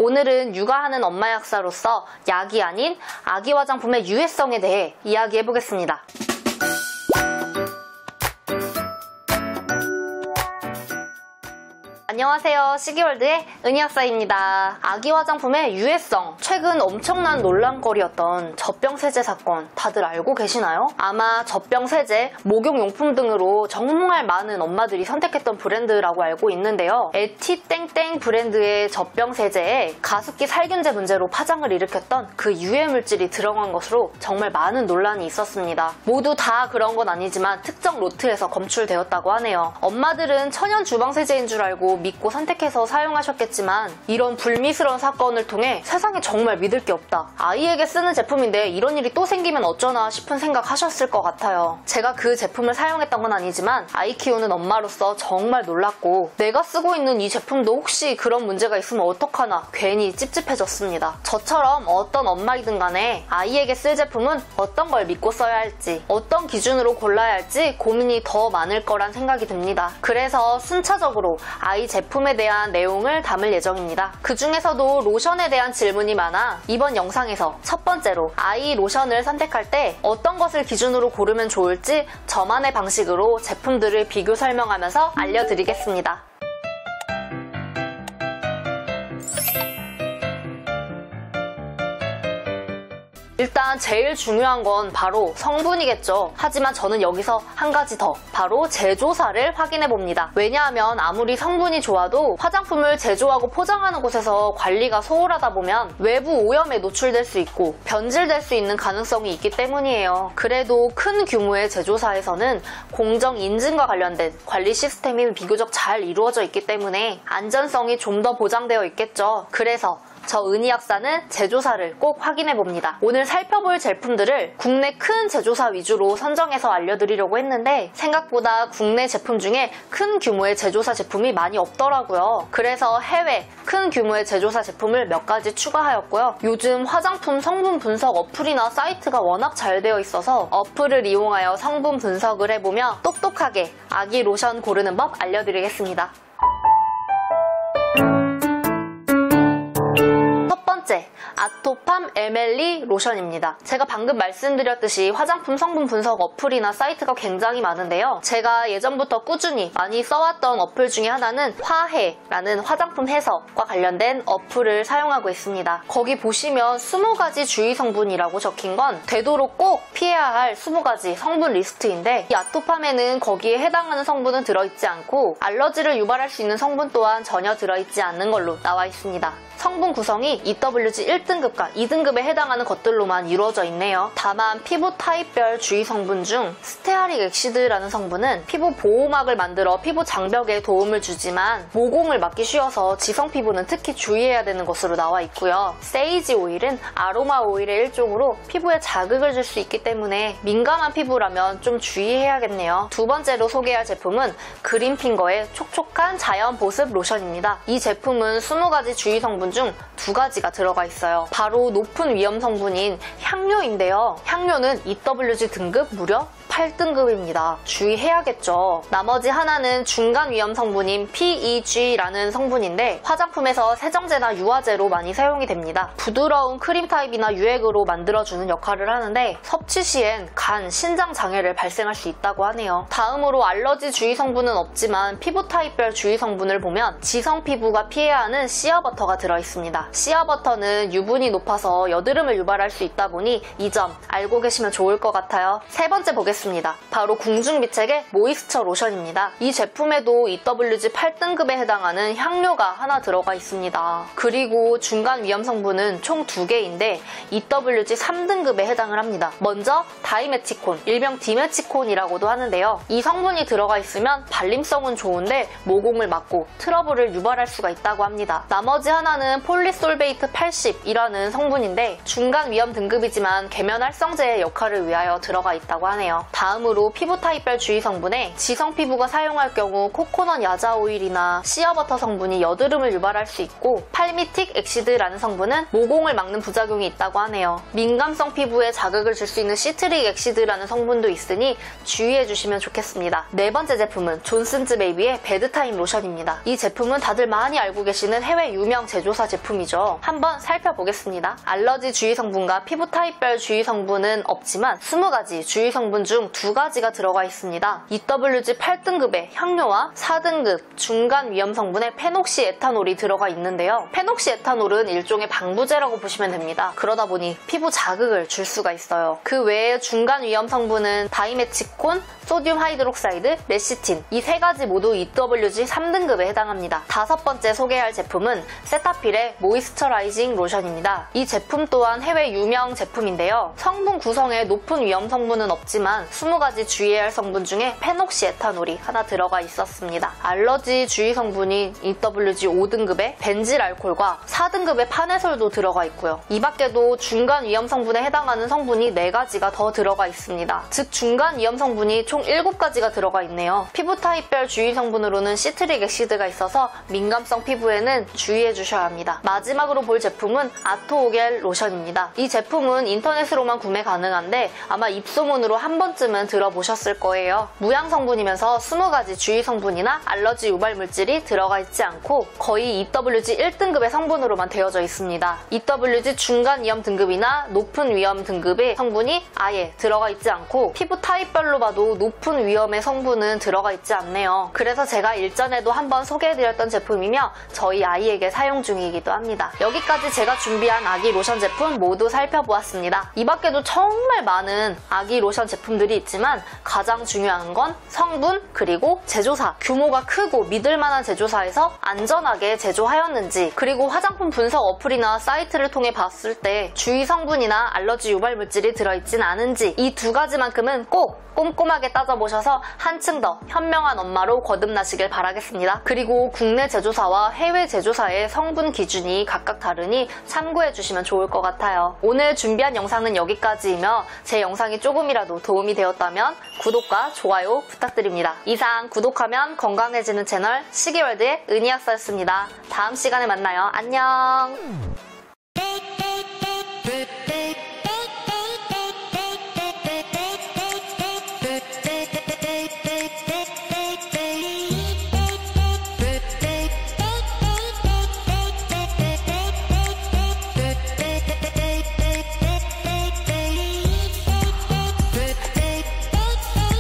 오늘은 육아하는 엄마 약사로서 약이 아닌 아기 화장품의 유해성에 대해 이야기해보겠습니다. 안녕하세요. 시기월드의 은희약사입니다. 아기 화장품의 유해성, 최근 엄청난 논란거리였던 젖병세제 사건 다들 알고 계시나요? 아마 젖병세제, 목욕용품 등으로 정말 많은 엄마들이 선택했던 브랜드라고 알고 있는데요. 에티땡땡 브랜드의 젖병세제에 가습기 살균제 문제로 파장을 일으켰던 그 유해물질이 들어간 것으로 정말 많은 논란이 있었습니다. 모두 다 그런 건 아니지만 특정 로트에서 검출되었다고 하네요. 엄마들은 천연 주방세제인 줄 알고 믿고 선택해서 사용하셨겠지만 이런 불미스러운 사건을 통해 세상에 정말 믿을 게 없다. 아이에게 쓰는 제품인데 이런 일이 또 생기면 어쩌나 싶은 생각 하셨을 것 같아요. 제가 그 제품을 사용했던 건 아니지만 아이 키우는 엄마로서 정말 놀랐고 내가 쓰고 있는 이 제품도 혹시 그런 문제가 있으면 어떡하나 괜히 찝찝해졌습니다. 저처럼 어떤 엄마이든 간에 아이에게 쓸 제품은 어떤 걸 믿고 써야 할지 어떤 기준으로 골라야 할지 고민이 더 많을 거란 생각이 듭니다. 그래서 순차적으로 아이 제품에 대한 내용을 담을 예정입니다. 그 중에서도 로션에 대한 질문이 많아 이번 영상에서 첫 번째로 아이 로션을 선택할 때 어떤 것을 기준으로 고르면 좋을지 저만의 방식으로 제품들을 비교 설명하면서 알려드리겠습니다. 일단 제일 중요한 건 바로 성분이겠죠. 하지만 저는 여기서 한 가지 더, 바로 제조사를 확인해봅니다. 왜냐하면 아무리 성분이 좋아도 화장품을 제조하고 포장하는 곳에서 관리가 소홀하다 보면 외부 오염에 노출될 수 있고 변질될 수 있는 가능성이 있기 때문이에요. 그래도 큰 규모의 제조사에서는 공정 인증과 관련된 관리 시스템이 비교적 잘 이루어져 있기 때문에 안전성이 좀 더 보장되어 있겠죠. 그래서 저 은희약사는 제조사를 꼭 확인해봅니다. 오늘 살펴볼 제품들을 국내 큰 제조사 위주로 선정해서 알려드리려고 했는데 생각보다 국내 제품 중에 큰 규모의 제조사 제품이 많이 없더라고요. 그래서 해외 큰 규모의 제조사 제품을 몇 가지 추가하였고요. 요즘 화장품 성분 분석 어플이나 사이트가 워낙 잘 되어 있어서 어플을 이용하여 성분 분석을 해보며 똑똑하게 아기 로션 고르는 법 알려드리겠습니다. 아토팜 에멜리 로션입니다. 제가 방금 말씀드렸듯이 화장품 성분 분석 어플이나 사이트가 굉장히 많은데요. 제가 예전부터 꾸준히 많이 써왔던 어플 중에 하나는 화해라는 화장품 해석과 관련된 어플을 사용하고 있습니다. 거기 보시면 20가지 주의 성분이라고 적힌 건 되도록 꼭 피해야 할 20가지 성분 리스트인데 이 아토팜에는 거기에 해당하는 성분은 들어있지 않고 알러지를 유발할 수 있는 성분 또한 전혀 들어있지 않는 걸로 나와 있습니다. 성분 구성이 EWG 1등급과 2등급에 해당하는 것들로만 이루어져 있네요. 다만 피부 타입별 주의 성분 중 스테아릭 엑시드라는 성분은 피부 보호막을 만들어 피부 장벽에 도움을 주지만 모공을 막기 쉬워서 지성 피부는 특히 주의해야 되는 것으로 나와 있고요. 세이지 오일은 아로마 오일의 일종으로 피부에 자극을 줄 수 있기 때문에 민감한 피부라면 좀 주의해야겠네요. 두 번째로 소개할 제품은 그린핑거의 촉촉한 자연 보습 로션입니다. 이 제품은 20가지 주의 성분 중 2가지가 들어가 있어요. 바로 높은 위험 성분인 향료인데요. 향료는 EWG 등급 무려 8등급입니다. 주의해야겠죠. 나머지 하나는 중간 위험 성분인 PEG라는 성분인데 화장품에서 세정제나 유화제로 많이 사용이 됩니다. 부드러운 크림 타입이나 유액으로 만들어주는 역할을 하는데 섭취 시엔 간, 신장 장애를 발생할 수 있다고 하네요. 다음으로 알러지 주의 성분은 없지만 피부 타입별 주의 성분을 보면 지성 피부가 피해야 하는 씨어버터가 들어있습니다. 씨어버터는 유분이 높아서 여드름을 유발할 수 있다 보니 이 점 알고 계시면 좋을 것 같아요. 세 번째 보겠습니다. 바로 궁중비책의 모이스처 로션입니다. 이 제품에도 EWG 8등급에 해당하는 향료가 하나 들어가 있습니다. 그리고 중간 위험 성분은 총 2개인데 EWG 3등급에 해당을 합니다. 먼저 다이메티콘, 일명 디메티콘이라고도 하는데요. 이 성분이 들어가 있으면 발림성은 좋은데 모공을 막고 트러블을 유발할 수가 있다고 합니다. 나머지 하나는 폴리솔베이트 80이라는 성분인데 중간 위험 등급이지만 계면 활성제의 역할을 위하여 들어가 있다고 하네요. 다음으로 피부 타입별 주의 성분에 지성 피부가 사용할 경우 코코넛 야자 오일이나 시어버터 성분이 여드름을 유발할 수 있고 팔미틱 엑시드라는 성분은 모공을 막는 부작용이 있다고 하네요. 민감성 피부에 자극을 줄 수 있는 시트릭 엑시드라는 성분도 있으니 주의해 주시면 좋겠습니다. 네 번째 제품은 존슨즈 베이비의 베드타임 로션입니다. 이 제품은 다들 많이 알고 계시는 해외 유명 제조사 제품이죠. 한번 살펴보겠습니다. 알러지 주의 성분과 피부 타입별 주의 성분은 없지만 20가지 주의 성분 중 2가지가 들어가 있습니다. EWG 8등급의 향료와 4등급 중간 위험 성분의 페녹시 에탄올이 들어가 있는데요. 페녹시 에탄올은 일종의 방부제라고 보시면 됩니다. 그러다 보니 피부 자극을 줄 수가 있어요. 그 외에 중간 위험 성분은 다이메치콘, 소듐 하이드록사이드, 레시틴 이 3가지 모두 EWG 3등급에 해당합니다. 5번째 소개할 제품은 세타필의 모이스처라이징 로션입니다. 이 제품 또한 해외 유명 제품인데요. 성분 구성에 높은 위험 성분은 없지만 20가지 주의해야 할 성분 중에 페녹시 에탄올이 하나 들어가 있었습니다. 알러지 주의 성분인 EWG 5등급의 벤질 알코올과 4등급의 파네솔도 들어가 있고요. 이 밖에도 중간 위험 성분에 해당하는 성분이 4가지가 더 들어가 있습니다. 즉 중간 위험 성분이 총 7가지가 들어가 있네요. 피부 타입별 주의 성분으로는 시트릭 엑시드가 있어서 민감성 피부에는 주의해 주셔야 합니다. 마지막으로 볼 제품은 아토오겔 로션입니다. 이 제품은 인터넷으로만 구매 가능한데 아마 입소문으로 한 번쯤은 들어보셨을 거예요. 무향 성분이면서 20가지 주의 성분이나 알러지 유발 물질이 들어가 있지 않고 거의 EWG 1등급의 성분으로만 되어져 있습니다. EWG 중간 위험 등급이나 높은 위험 등급의 성분이 아예 들어가 있지 않고 피부 타입별로 봐도 높은 위험의 성분은 들어가 있지 않네요. 그래서 제가 일전에도 한번 소개해드렸던 제품이며 저희 아이에게 사용 중이기도 합니다. 여기까지 제가 준비한 아기 로션 제품 모두 살펴보았습니다. 이 밖에도 정말 많은 아기 로션 제품들이 있지만 가장 중요한 건 성분 그리고 제조사, 규모가 크고 믿을만한 제조사에서 안전하게 제조하였는지 그리고 화장품 분석 어플이나 사이트를 통해 봤을 때 주의 성분이나 알러지 유발 물질이 들어있진 않은지 이 2가지만큼은 꼭 꼼꼼하게 따져보셔서 한층 더 현명한 엄마로 거듭나시길 바라겠습니다. 그리고 국내 제조사와 해외 제조사의 성분 기준이 각각 다르니 참고해주시면 좋을 것 같아요. 오늘 준비한 영상은 여기까지이며 제 영상이 조금이라도 도움이 되었다면 구독과 좋아요 부탁드립니다. 이상 구독하면 건강해지는 채널 시기월드의 은희약사였습니다. 다음 시간에 만나요. 안녕!